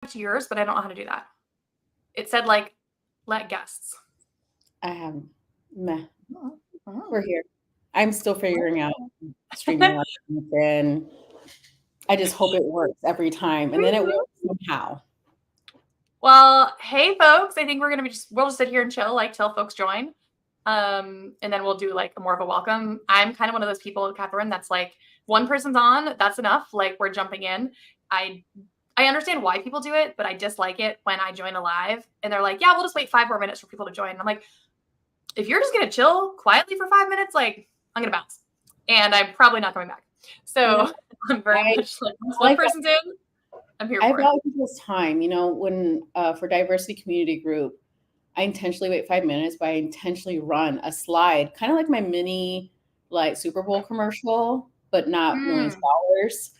to yours, but I don't know how to do that. It said like, let guests. I haven't. Meh. Oh. We're here. I'm still figuring out streaming and I just hope it works every time. And then it works somehow. Well, hey folks, I think we'll just sit here and chill, like till folks join. And then we'll do like more of a welcome. I'm kind of one of those people, Catherine, that's like one person's on, that's enough. Like we're jumping in. I understand why people do it, but I dislike it when I join a live and they're like, yeah, we'll just wait 5 more minutes for people to join. And I'm like, if you're just gonna chill quietly for 5 minutes, like I'm gonna bounce. And I'm probably not coming back. So I'm very much like once one person's in, I'm here for it. I value people's time. When for diversity community group, I intentionally wait 5 minutes, but I intentionally run a slide, kind of like my mini like Super Bowl commercial, but not millions of dollars.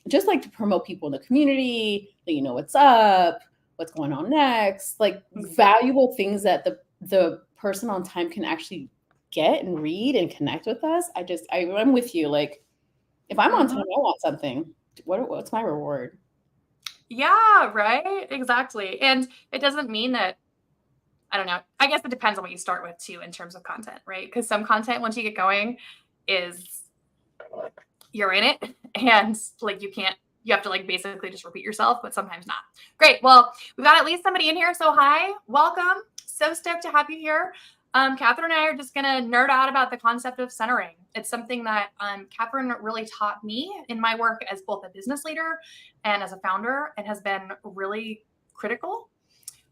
Just like to promote people in the community, that you know what's up, what's going on next, like valuable things that the person on time can actually get and read and connect with us. I'm with you. Like if I'm on time, I want something. What's my reward? Yeah, right. Exactly. And it doesn't mean that, I don't know. I guess it depends on what you start with too, in terms of content, right? Because some content, once you get going, is you're in it and like you have to like basically just repeat yourself, but sometimes not. Great. Well, we've got at least somebody in here. So hi, welcome. So stoked to have you here. Catherine and I are just going to nerd out about the concept of centering. It's something that Catherine really taught me in my work as both a business leader and as a founder, and has been really critical.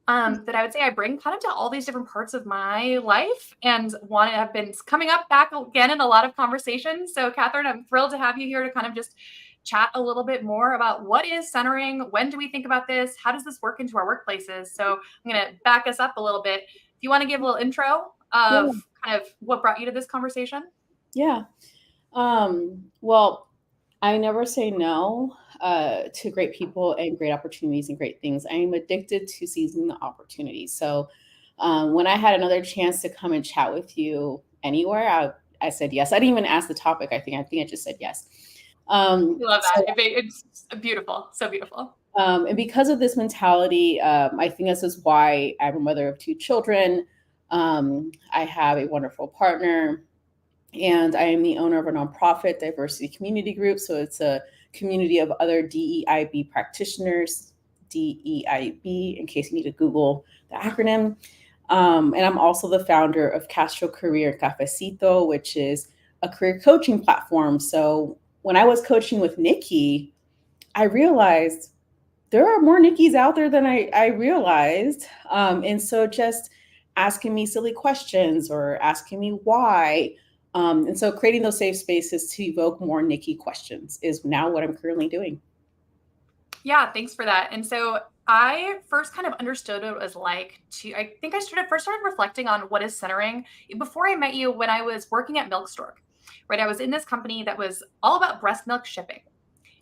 That I would say I bring kind of to all these different parts of my life, and have been coming up back again in a lot of conversations. So Catherine, I'm thrilled to have you here to kind of just chat a little bit more about what is centering, when do we think about this, how does this work into our workplaces? So I'm going to back us up a little bit. If you want to give a little intro of kind of what brought you to this conversation. Yeah. Well, I never say no to great people and great opportunities and great things. I am addicted to seizing the opportunities. So when I had another chance to come and chat with you anywhere, I said yes. I didn't even ask the topic. I think I just said yes. I love that. It's beautiful. So beautiful. And because of this mentality, I think this is why I'm a mother of 2 children. I have a wonderful partner, and I am the owner of a nonprofit diversity community group. So it's a community of other DEIB practitioners, DEIB, in case you need to Google the acronym. And I'm also the founder of Castro Career Cafecito, which is a career coaching platform. So when I was coaching with Nikki, I realized there are more Nikkis out there than I realized. And so just asking me silly questions or asking me why. And so creating those safe spaces to evoke more Nikki questions is now what I'm currently doing. Yeah, thanks for that. And so I first kind of understood what it was like I think I first started reflecting on what is centering before I met you, when I was working at Milk Stork, right? I was in this company that was all about breast milk shipping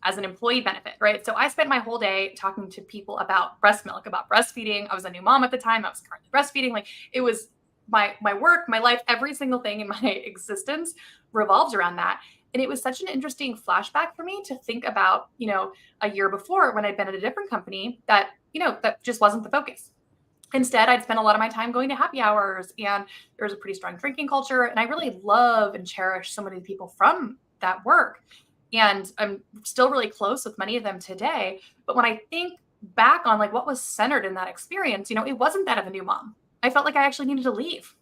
as an employee benefit, right? So I spent my whole day talking to people about breast milk, about breastfeeding. I was a new mom at the time. I was currently breastfeeding. Like it was my work, my life, every single thing in my existence revolves around that. And it was such an interesting flashback for me to think about, a year before when I'd been at a different company that just wasn't the focus. Instead, I'd spend a lot of my time going to happy hours, and there was a pretty strong drinking culture. And I really love and cherish so many people from that work. And I'm still really close with many of them today. But when I think back on like what was centered in that experience, it wasn't that of a new mom. I felt like I actually needed to leave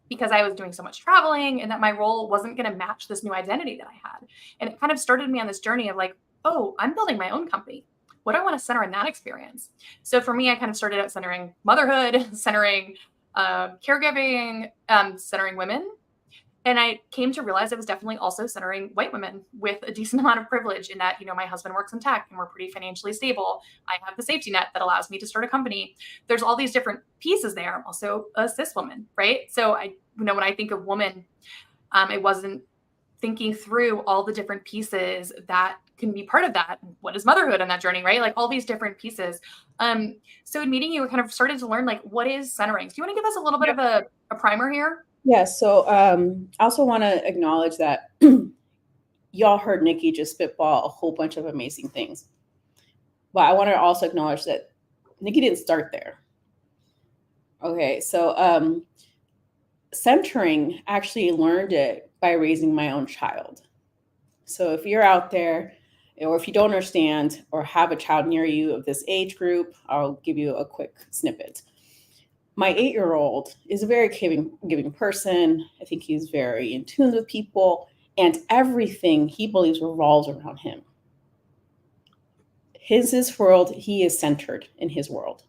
because I was doing so much traveling and that my role wasn't going to match this new identity that I had. And it kind of started me on this journey of like, oh, I'm building my own company. What do I want to center in that experience? So for me, I kind of started out centering motherhood, centering caregiving, centering women. And I came to realize it was definitely also centering white women with a decent amount of privilege in that, my husband works in tech and we're pretty financially stable. I have the safety net that allows me to start a company. There's all these different pieces there. I'm also a cis woman, right? So when I think of woman, I wasn't thinking through all the different pieces that can be part of that. What is motherhood on that journey, right? Like all these different pieces. So in meeting you, we kind of started to learn like, what is centering? Do you want to give us a little bit of a primer here? Yeah, so I also want to acknowledge that y'all heard Nikki just spitball a whole bunch of amazing things. But I want to also acknowledge that Nikki didn't start there. Okay, so centering, actually learned it by raising my own child. So if you're out there, or if you don't understand or have a child near you of this age group, I'll give you a quick snippet. My 8-year-old is a very giving person. I think he's very in tune with people, and everything he believes revolves around him. His world, he is centered in his world.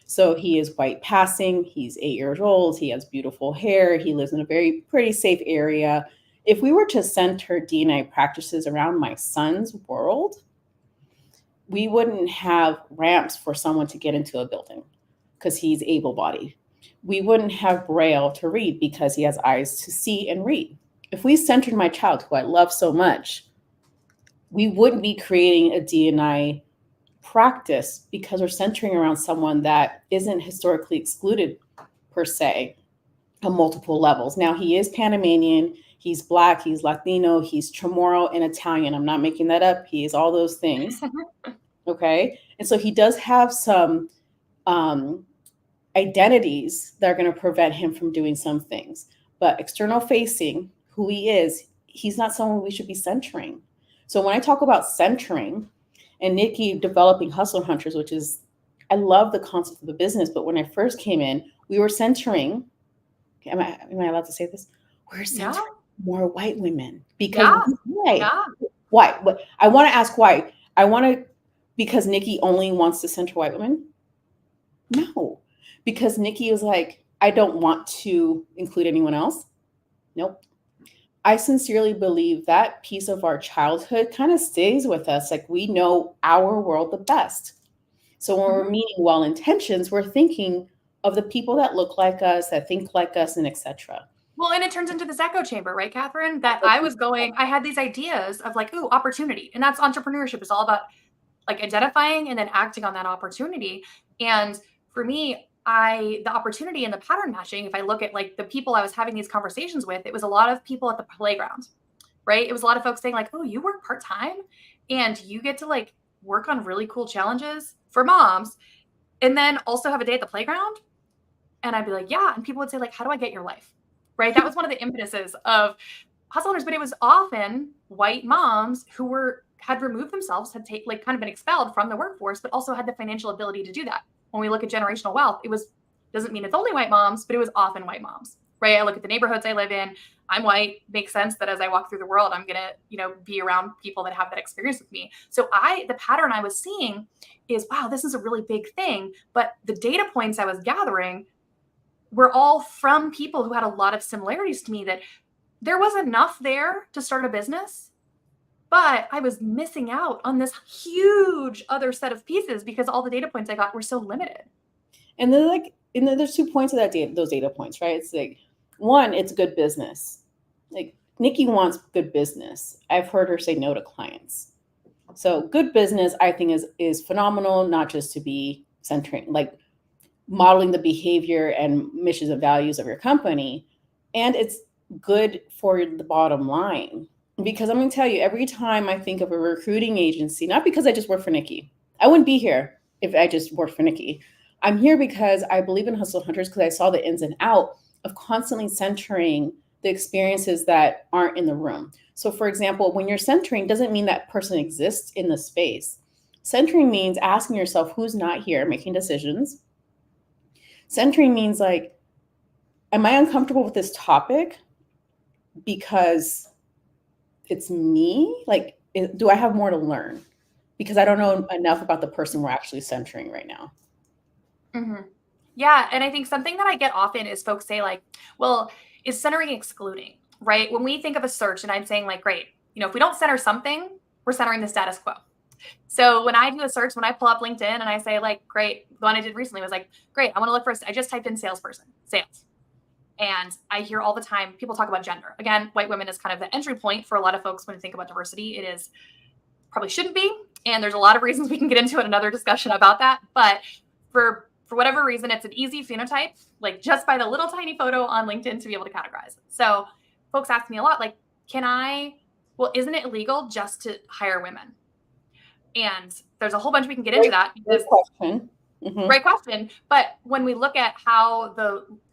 So he is white passing, he's 8 years old, he has beautiful hair, he lives in a very pretty safe area. If we were to center D&I practices around my son's world, we wouldn't have ramps for someone to get into a building because he's able-bodied. We wouldn't have Braille to read because he has eyes to see and read. If we centered my child, who I love so much, we wouldn't be creating a D&I practice because we're centering around someone that isn't historically excluded per se on multiple levels. Now, he is Panamanian, he's Black, he's Latino, he's Chamorro and Italian. I'm not making that up. He is all those things. Okay. And so he does have some identities that are going to prevent him from doing some things. But external facing, who he is, he's not someone we should be centering. So when I talk about centering, and Nikki developing Hustler Hunters, which is, I love the concept of the business, but when I first came in, we were centering, am I allowed to say this? We're centering more white women because why? Why? But I want to ask why. Because Nikki only wants to center white women? No, because Nikki is like, I don't want to include anyone else. Nope. I sincerely believe that piece of our childhood kind of stays with us. Like we know our world the best. So when we're meeting well intentions, we're thinking of the people that look like us, that think like us, and etc. Well, and it turns into this echo chamber, right, Catherine? That I had these ideas of like, ooh, opportunity. And that's entrepreneurship. It's all about like identifying and then acting on that opportunity. And for me, the opportunity and the pattern matching, if I look at like the people I was having these conversations with, it was a lot of people at the playground, right? It was a lot of folks saying like, oh, you work part-time and you get to like work on really cool challenges for moms and then also have a day at the playground. And I'd be like, yeah. And people would say like, how do I get your life? Right. That was one of the impetuses of Hustle Hunters, but it was often white moms who had removed themselves, had kind of been expelled from the workforce, but also had the financial ability to do that. When we look at generational wealth, doesn't mean it's only white moms, but it was often white moms, right? I look at the neighborhoods I live in. I'm white. Makes sense that as I walk through the world, I'm gonna, be around people that have that experience with me. So the pattern I was seeing is, wow, this is a really big thing. But the data points I was gathering were all from people who had a lot of similarities to me, that there was enough there to start a business, but I was missing out on this huge other set of pieces because all the data points I got were so limited. And then there's 2 points of those data points, right? It's like, one, it's good business. Like Nikki wants good business. I've heard her say no to clients. So good business, I think, is phenomenal, not just to be centering, like modeling the behavior and missions and values of your company. And it's good for the bottom line. Because I'm going to tell you, every time I think of a recruiting agency, not because I just work for Nikki, I wouldn't be here if I just worked for Nikki. I'm here because I believe in Hustle Hunters, because I saw the ins and out of constantly centering the experiences that aren't in the room. So for example, when you're centering, doesn't mean that person exists in the space. Centering means asking yourself who's not here making decisions. Centering means like, am I uncomfortable with this topic because it's me? Like, do I have more to learn? Because I don't know enough about the person we're actually centering right now. Mm-hmm. Yeah. And I think something that I get often is folks say like, well, is centering excluding, right? When we think of a search, and I'm saying like, great, if we don't center something, we're centering the status quo. So when I do a search, when I pull up LinkedIn and I say like, great, the one I did recently was like, great, I want to look for, I just typed in salesperson, sales. And I hear all the time people talk about gender. Again, white women is kind of the entry point for a lot of folks when you think about diversity. It is probably shouldn't be. And there's a lot of reasons we can get into in another discussion about that. But for whatever reason, it's an easy phenotype, like just by the little tiny photo on LinkedIn to be able to categorize it. So folks ask me a lot, like, isn't it illegal just to hire women? And there's a whole bunch we can get into that. Great question. Mm-hmm. Great question. But when we look at how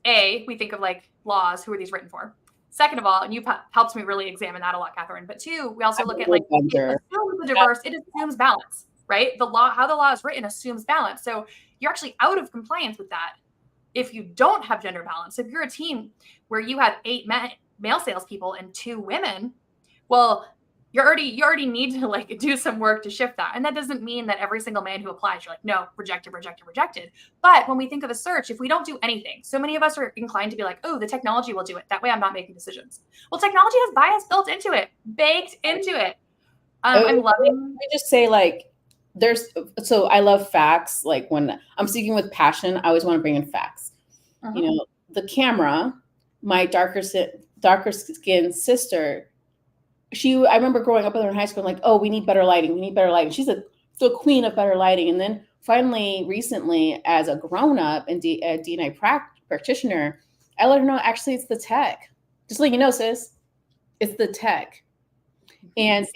we think of like laws, who are these written for? Second of all, and you helped me really examine that a lot, Catherine. But two, we also look at like it assumes balance, right? How the law is written assumes balance. So you're actually out of compliance with that if you don't have gender balance. If you're a team where you have 8 male salespeople and 2 women, well, you already need to like do some work to shift that. And that doesn't mean that every single man who applies, you're like, no, rejected, rejected, rejected. But when we think of a search, if we don't do anything, so many of us are inclined to be like, oh, the technology will do it. That way I'm not making decisions. Well, technology has bias built into it, baked into it. I'm loving. I just say like, so I love facts. Like when I'm speaking with passion, I always want to bring in facts. You know, the camera, my darker skinned sister, I remember growing up with her in high school, like, oh, we need better lighting. We need better lighting. She's the queen of better lighting. And then finally, recently, as a grown up and a D&I practitioner, I let her know, actually, it's the tech. Just let you know, sis, it's the tech. And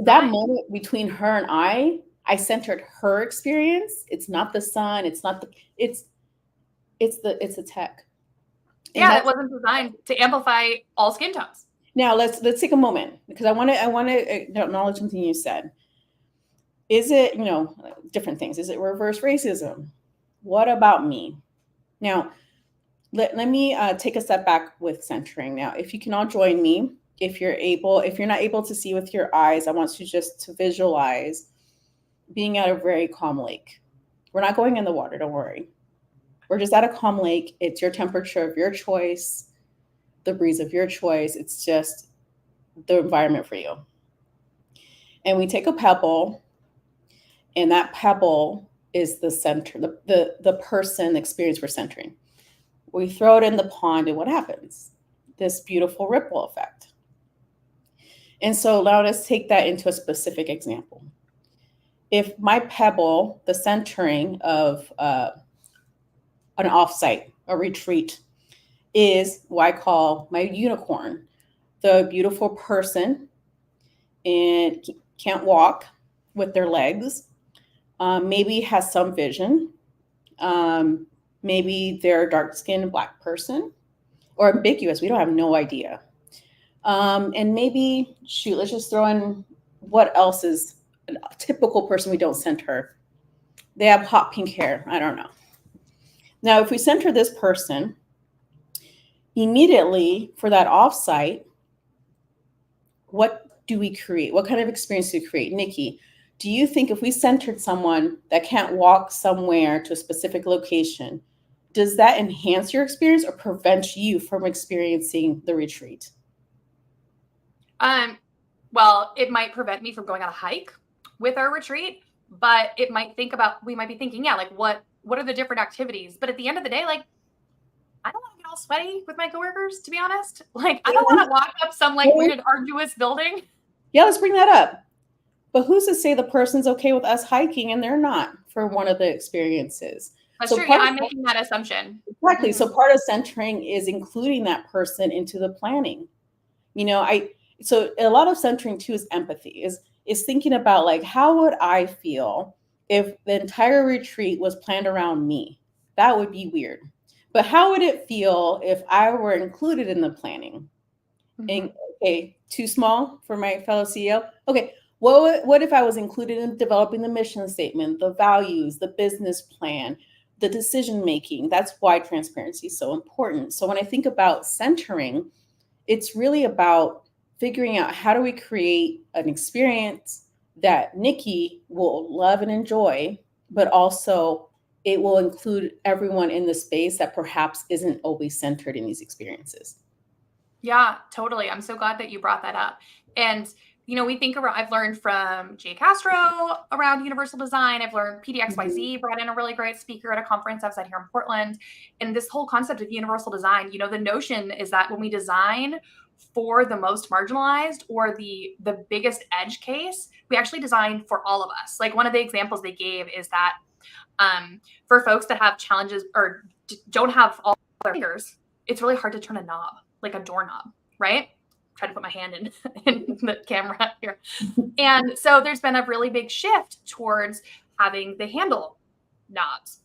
that moment between her and I centered her experience. It's not the sun. It's not it's the tech. And it wasn't designed to amplify all skin tones. Now let's take a moment, because I want to acknowledge something you said. Is it, different things? Is it reverse racism? What about me? Now, let me take a step back with centering. Now, if you can all join me, if you're not able to see with your eyes, I want you just to visualize being at a very calm lake. We're not going in the water, don't worry. We're just at a calm lake. It's your temperature of your choice, the breeze of your choice. It's just the environment for you. And we take a pebble, and that pebble is the center, the person, the experience we're centering. We throw it in the pond, and what happens? This beautiful ripple effect. And so now let's take that into a specific example. If my pebble, the centering of an offsite, a retreat, is what I call my unicorn, the beautiful person and can't walk with their legs, maybe has some vision, maybe they're a dark-skinned Black person, or ambiguous, we don't have no idea. And maybe, let's just throw in what else is a typical person we don't center. They have hot pink hair, I don't know. Now, if we center this person, immediately for that offsite, what do we create? What kind of experience do we create? Nikki, do you think if we centered someone that can't walk somewhere to a specific location, does that enhance your experience or prevent you from experiencing the retreat? Well, it might prevent me from going on a hike with our retreat, but we might be thinking, yeah, like what are the different activities? But at the end of the day, like, I don't want to get all sweaty with my coworkers, to be honest. Like, I don't want to walk up some like weird arduous building. Yeah, let's bring that up. But who's to say the person's okay with us hiking and they're not for one of the experiences? That's true. Yeah, I'm making that assumption. Exactly. Mm-hmm. So part of centering is including that person into the planning. So a lot of centering too is empathy, is thinking about like, how would I feel if the entire retreat was planned around me? That would be weird. But how would it feel if I were included in the planning? Mm-hmm. Okay, too small for my fellow CEO. Okay, what if I was included in developing the mission statement, the values, the business plan, the decision making? That's why transparency is so important. So when I think about centering, it's really about figuring out how do we create an experience that Nikki will love and enjoy, but also it will include everyone in the space that perhaps isn't always centered in these experiences. Yeah, totally. I'm so glad that you brought that up. And, I've learned from Castro around universal design. I've learned PDXYZ brought in a really great speaker at a conference outside here in Portland. And this whole concept of universal design, the notion is that when we design for the most marginalized or the biggest edge case, we actually design for all of us. Like one of the examples they gave is that for folks that have challenges or don't have all their fingers, it's really hard to turn a knob, like a doorknob, right? trying to put my hand in the camera here. And so there's been a really big shift towards having the handle knobs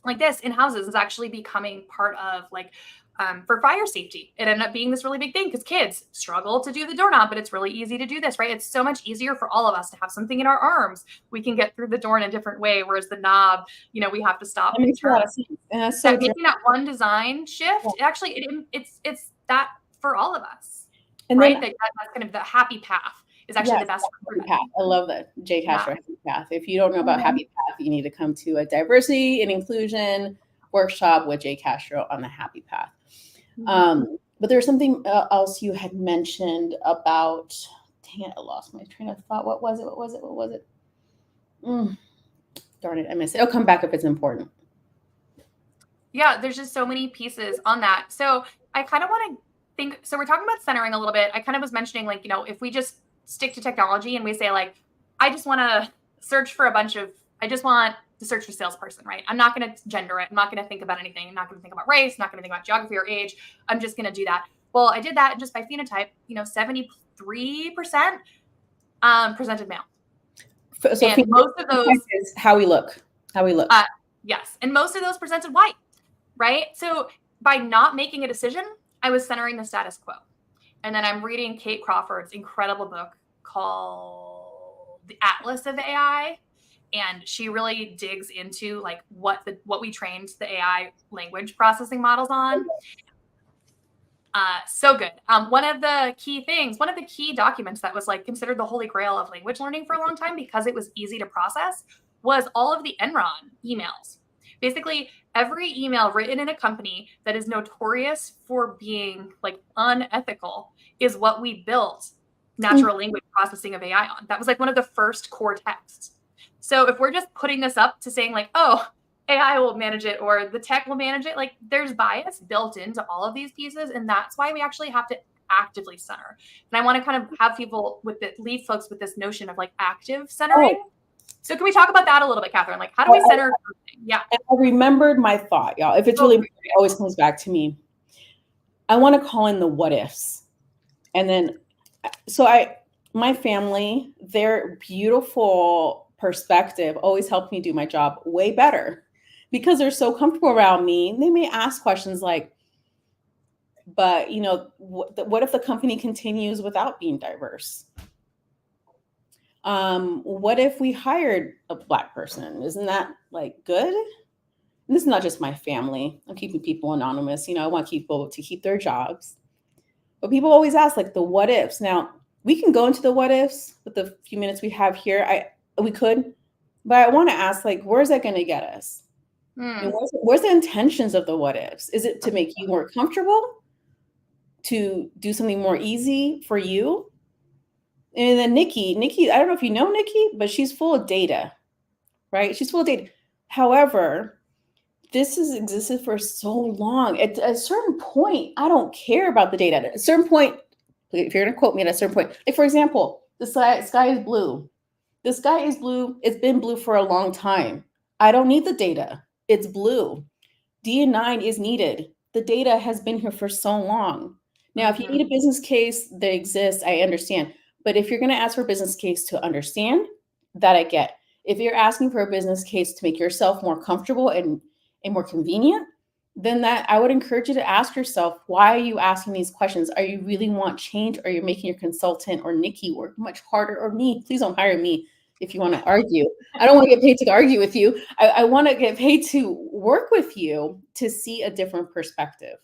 like this in houses is actually becoming part of like for fire safety. It ended up being this really big thing because kids struggle to do the doorknob, but it's really easy to do this, right? It's so much easier for all of us to have something in our arms. We can get through the door in a different way, whereas the knob, we have to stop and turn. And that's that making that one design shift, actually, it's that for all of us, and right? then, That's kind of the happy path is actually the best path. I love that Castro happy path. If you don't know about happy path, you need to come to a diversity and inclusion workshop with Castro on the happy path. But there's something else you had mentioned about. Dang it, I lost my train of thought. What was it? Darn it, I missed it. It'll come back if it's important. Yeah, there's just so many pieces on that. So I kind of want to think. So we're talking about centering a little bit. I kind of was mentioning like, if we just stick to technology and we say like, I just want to search for I just want to search for salesperson, right? I'm not going to gender it. I'm not going to think about anything. I'm not going to think about race. I'm not going to think about geography or age. I'm just going to do that. Well, I did that just by phenotype, 73% presented male. So and most of those is how we look. Yes. And most of those presented white, right? So by not making a decision, I was centering the status quo. And then I'm reading Kate Crawford's incredible book called The Atlas of AI. And she really digs into like what we trained the AI language processing models on. So good. One of the key documents that was like considered the holy grail of language learning for a long time because it was easy to process was all of the Enron emails. Basically, every email written in a company that is notorious for being like unethical is what we built natural language processing of AI on. That was like one of the first core texts. So if we're just putting this up to saying like, oh, AI will manage it or the tech will manage it, like there's bias built into all of these pieces. And that's why we actually have to actively center. And I want to kind of have people leave folks with this notion of like active centering. Oh. So can we talk about that a little bit, Catherine? Like, how do we center? Yeah. I remembered my thought, y'all. If it's really important, it always comes back to me. I want to call in the what ifs. And then, my family, their beautiful perspective always helped me do my job way better because they're so comfortable around me. They may ask questions like, but, what if the company continues without being diverse? What if we hired a Black person? Isn't that like good? And this is not just my family. I'm keeping people anonymous. I want people to keep their jobs. But people always ask like the what ifs. Now we can go into the what ifs with the few minutes we have here. We could, but I want to ask like, where's that going to get us? Where's the intentions of the what ifs? Is it to make you more comfortable? To do something more easy for you? And then Nikki, I don't know if you know Nikki, but she's full of data, right? She's full of data. However, this has existed for so long. At a certain point, I don't care about the data. At a certain point, if you're going to quote me at a certain point, like for example, the sky is blue. The sky is blue. It's been blue for a long time. I don't need the data. It's blue. DN9 is needed. The data has been here for so long. Now, if you need a business case that exists, I understand. But if you're going to ask for a business case to understand, that I get. If you're asking for a business case to make yourself more comfortable and more convenient, then that I would encourage you to ask yourself, why are you asking these questions? Are you really want change? Or are you making your consultant or Nikki work much harder? Or me? Please don't hire me if you want to argue. I don't want to get paid to argue with you. I want to get paid to work with you to see a different perspective.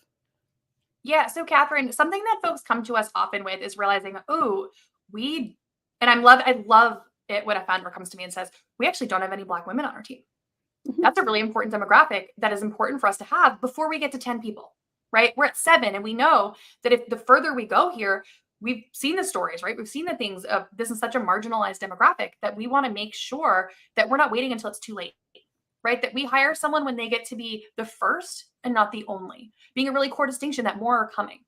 Yeah. So Catherine, something that folks come to us often with is realizing, I love it when a founder comes to me and says, we actually don't have any Black women on our team. That's a really important demographic that is important for us to have before we get to 10 people, right? We're at 7. And we know that if the further we go here, we've seen the stories, right? We've seen the things of this is such a marginalized demographic that we want to make sure that we're not waiting until it's too late, right? That we hire someone when they get to be the first and not the only, being a really core distinction that more are coming.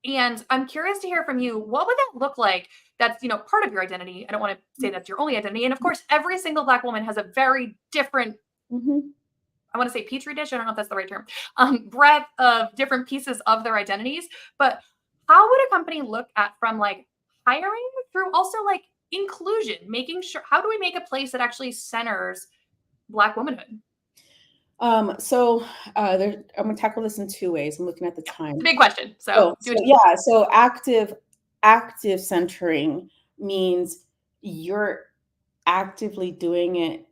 And I'm curious to hear from you, what would that look like? That's, part of your identity. I don't want to say that's your only identity. And of course, every single Black woman has a very different, I want to say petri dish. I don't know if that's the right term, breadth of different pieces of their identities. But how would a company look at from like hiring through also like inclusion, making sure, how do we make a place that actually centers Black womanhood? So I'm gonna tackle this in two ways. I'm looking at the It's a time. big question. So So, do so it. yeah, so active centering means you're actively doing it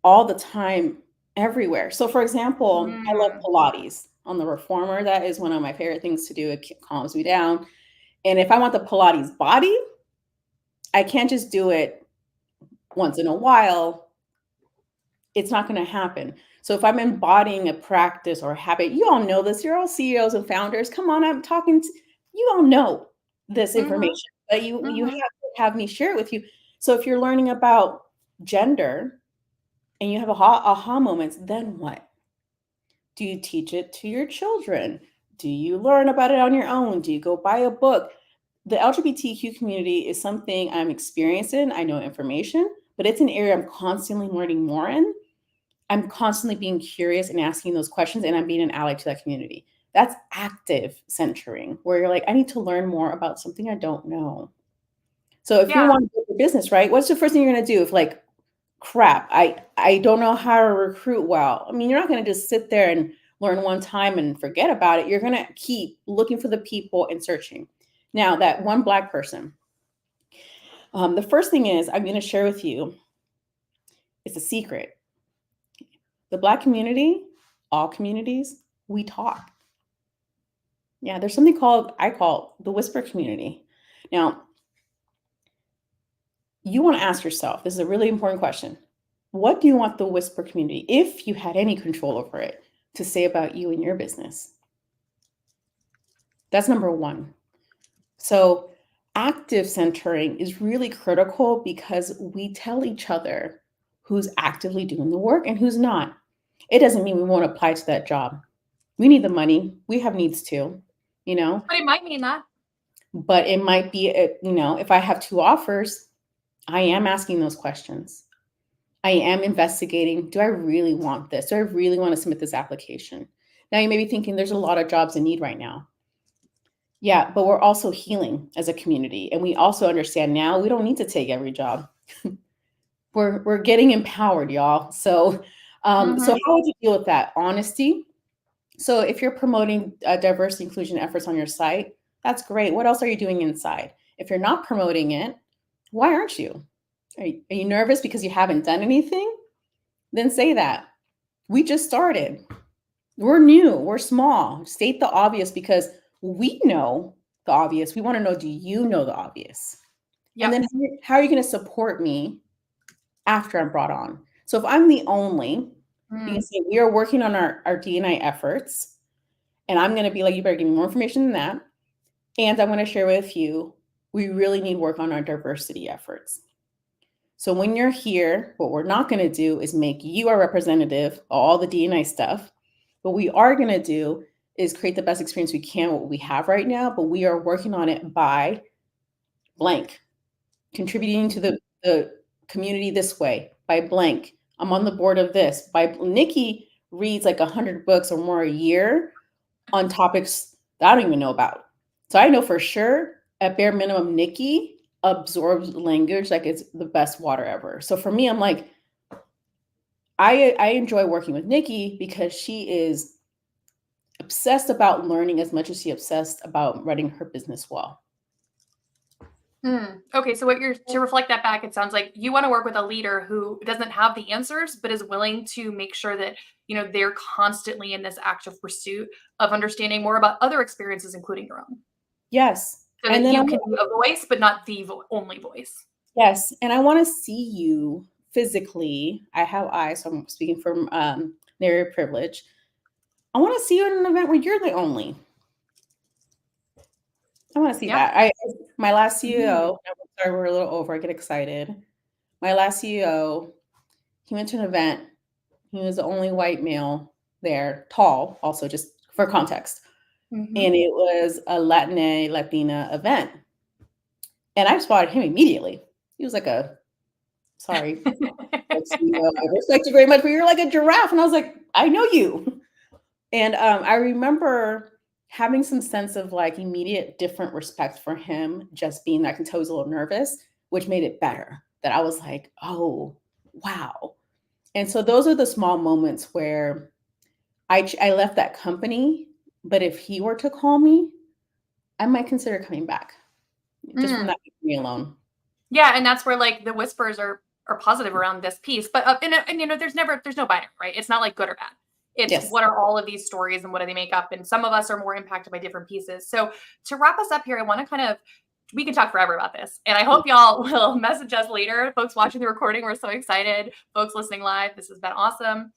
all the time, everywhere. So, for example, I love Mm, Pilates on the reformer. That is one of my favorite things to do. It calms me down. And if I want the Pilates body, I can't just do it once in a while. It's not going to happen. So if I'm embodying a practice or a habit, you all know this. You're all CEOs and founders. Come on, I'm talking to you. All know this mm-hmm, information, but you have mm-hmm. to have me share it with you. So if you're learning about gender and you have aha moments, then what? Do you teach it to your children? Do you learn about it on your own? Do you go buy a book? The LGBTQ community is something I'm experienced in. I know information, but it's an area I'm constantly learning more in. I'm constantly being curious and asking those questions, and I'm being an ally to that community. That's active centering, where you're like, I need to learn more about something I don't know. So if you Yeah. want to build a business, right? What's the first thing you're going to do? If like, crap, I don't know how to recruit well. I mean, you're not going to just sit there and learn one time and forget about it. You're going to keep looking for the people and searching. Now, that one Black person, the first thing is I'm going to share with you. It's a secret. The Black community, all communities, we talk. Yeah, there's something called I call the whisper community. Now, you want to ask yourself, this is a really important question. What do you want the whisper community, if you had any control over it, to say about you and your business? That's number one. So, active centering is really critical because we tell each other who's actively doing the work and who's not. It doesn't mean we won't apply to that job. We need the money. We have needs too, you know, But it might mean that. but it might be, if I have two offers, I am asking those questions. I am investigating. Do I really want this? Do I really want to submit this application? Now, you may be thinking there's a lot of jobs in need right now. Yeah, but we're also healing as a community. And we also understand now we don't need to take every job. We're getting empowered, y'all. So Mm-hmm. how would you deal with that? Honesty. So if you're promoting diversity inclusion efforts on your site, that's great. What else are you doing inside? If you're not promoting it, why aren't you? Are you nervous because you haven't done anything? Then say that. We just started. We're new. We're small. State the obvious because we know the obvious. We want to know, do you know the obvious? And Yep. then how are you going to support me after I'm brought on? So if I'm the only, you can Mm. say we are working on our D&I efforts. And I'm going to be like, you better give me more information than that. And I'm going to share with you, we really need work on our diversity efforts. So when you're here, what we're not going to do is make you our representative of all the D&I stuff. What we are going to do is create the best experience we can with what we have right now, but we are working on it by blank, contributing to the community this way, by blank. I'm on the board of this. By Nikki reads like 100 books or more a year on topics that I don't even know about. So I know for sure, at bare minimum, Nikki absorbs language like it's the best water ever. So for me, I'm like, I enjoy working with Nikki because she is obsessed about learning as much as she obsessed about running her business well. Okay, so what you're to reflect that back, it sounds like you want to work with a leader who doesn't have the answers, but is willing to make sure that they're constantly in this active pursuit of understanding more about other experiences, including your own, Yes. so And that then you can be a voice, but not the only voice. yes, and I want to see you physically. I have eyes, so I'm speaking from narrative privilege. I want to see you in an event where you're the only. I want to see Yeah. that. My last Mm. CEO, I'm sorry, we're a little over. I get excited. My last CEO, he went to an event. He was the only white male there, tall, also just for context. Hmm. And it was a Latina event. And I spotted him immediately. He was like sorry, CEO, I respect you very much, but you're like a giraffe. And I was like, I know you. And I remember having some sense of like immediate different respect for him, just being, I can tell he was a little nervous, which made it better. That I was like, oh, wow. And so those are the small moments where I left that company, but if he were to call me, I might consider coming back just from Mm. that me alone. Yeah, and that's where like the whispers are positive around this piece. But and you know, there's no binary, right? It's not like good or bad. It's Yes. what are all of these stories and what do they make up? And some of us are more impacted by different pieces. So to wrap us up here, I want to kind of we can talk forever about this. And I hope y'all will message us later. Folks watching the recording, we're so excited. Folks listening live, this has been awesome.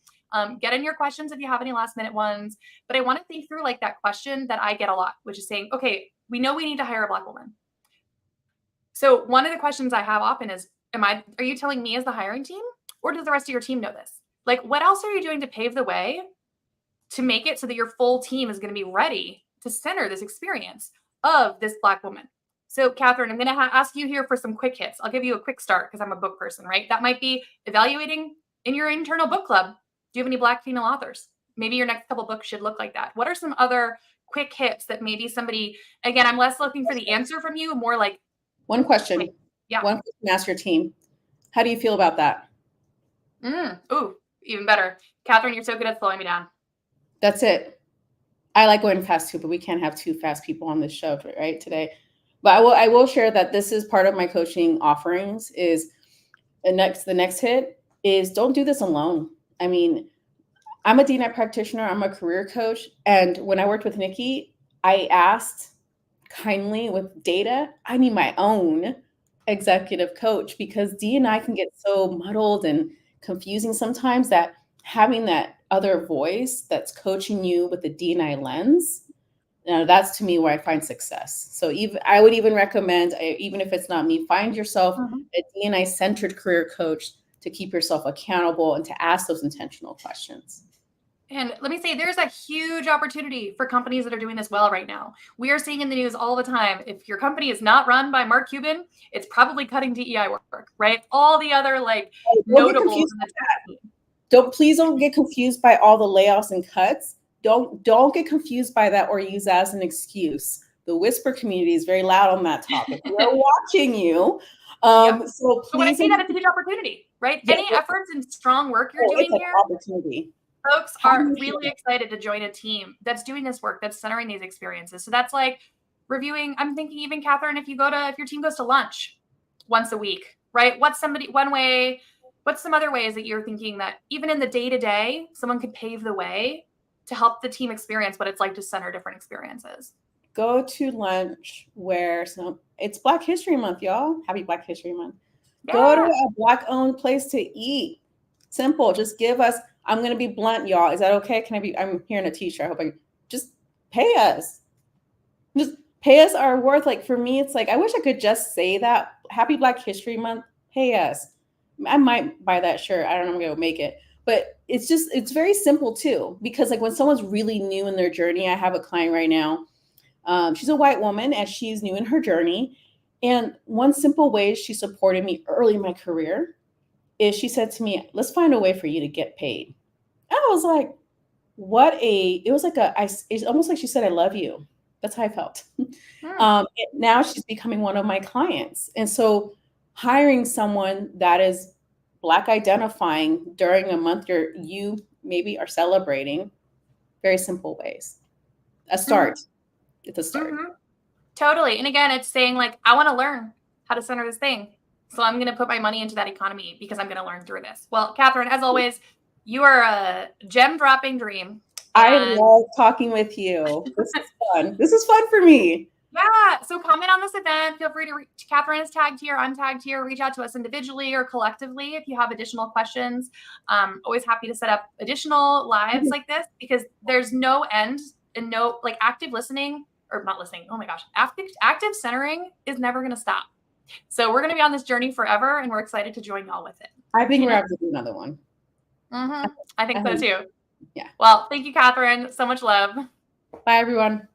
Get in your questions if you have any last minute ones. But I want to think through like that question that I get a lot, which is saying, okay, we know we need to hire a Black woman. So one of the questions I have often is, are you telling me as the hiring team, or does the rest of your team know this? Like, what else are you doing to pave the way to make it so that your full team is going to be ready to center this experience of this Black woman? So, Katherine, I'm going to ask you here for some quick hits. I'll give you a quick start because I'm a book person, right? That might be evaluating in your internal book club. Do you have any Black female authors? Maybe your next couple books should look like that. What are some other quick hits that maybe somebody, again, I'm less looking for the answer from you, more like, One question. yeah. One question, ask your team. How do you feel about that? Ooh, even better. Katherine, you're so good at slowing me down. That's it. I like going fast too, but we can't have two fast people on this show, right, today. But I will share that this is part of my coaching offerings is the next hit is don't do this alone. I mean, I'm a DNI practitioner, I'm a career coach. And when I worked with Nikki, I asked kindly with data, I need my own executive coach because DNI can get so muddled and confusing sometimes that having that other voice that's coaching you with the DNI lens, that's to me where I find success. So even I would even recommend, even if it's not me, find yourself a DNI centered career coach to keep yourself accountable and to ask those intentional questions. And let me say, there's a huge opportunity for companies that are doing this well right now. We are seeing in the news all the time. If your company is not run by Mark Cuban, it's probably cutting DEI work, right? All the other like notables in the tech team. Please don't get confused by all the layoffs and cuts. Don't get confused by that or use that as an excuse. The whisper community is very loud on that topic. We're watching you. So But when I please. say that, it's a huge opportunity, right? Yeah, Any efforts and strong work you're doing it's an here, opportunity. folks are really excited to join a team that's doing this work, that's centering these experiences. So that's like reviewing. I'm thinking even Katherine, if your team goes to lunch once a week, right? What's some other ways that you're thinking that even in the day-to-day, someone could pave the way to help the team experience what it's like to center different experiences? Go to lunch where it's Black History Month, y'all. Happy Black History Month. Yeah. Go to a Black-owned place to eat. Simple. Just give us, I'm going to be blunt, y'all. Is that okay? I'm hearing a t-shirt. I hope just pay us. Just pay us our worth. Like for me, it's like, I wish I could just say that. Happy Black History Month. Pay us. I might buy that shirt. I don't know if I'm going to make it. But it's very simple too. Because like when someone's really new in their journey, I have a client right now. She's a white woman and she's new in her journey. And one simple way she supported me early in my career is she said to me, let's find a way for you to get paid. And I was like, it's almost like she said, I love you. That's how I felt. Now she's becoming one of my clients. And so hiring someone that is Black identifying during a month you maybe are celebrating, very simple ways. A start. It's a start. Totally. And again, it's saying like, I want to learn how to center this thing. So I'm going to put my money into that economy because I'm going to learn through this. Well, Katherine, as always, you are a gem dropping dream. I love talking with you. This is fun. This is fun for me. Yeah. So comment on this event. Feel free to reach. Katherine is tagged here. I'm tagged here. Reach out to us individually or collectively if you have additional questions. Always happy to set up additional lives like this because there's no end and no like active listening. Or not listening. Oh my gosh. Active centering is never going to stop. So we're going to be on this journey forever and we're excited to join y'all with it. I think we're going to do another one. I think so too. Yeah. Well, thank you, Katherine. So much love. Bye, everyone.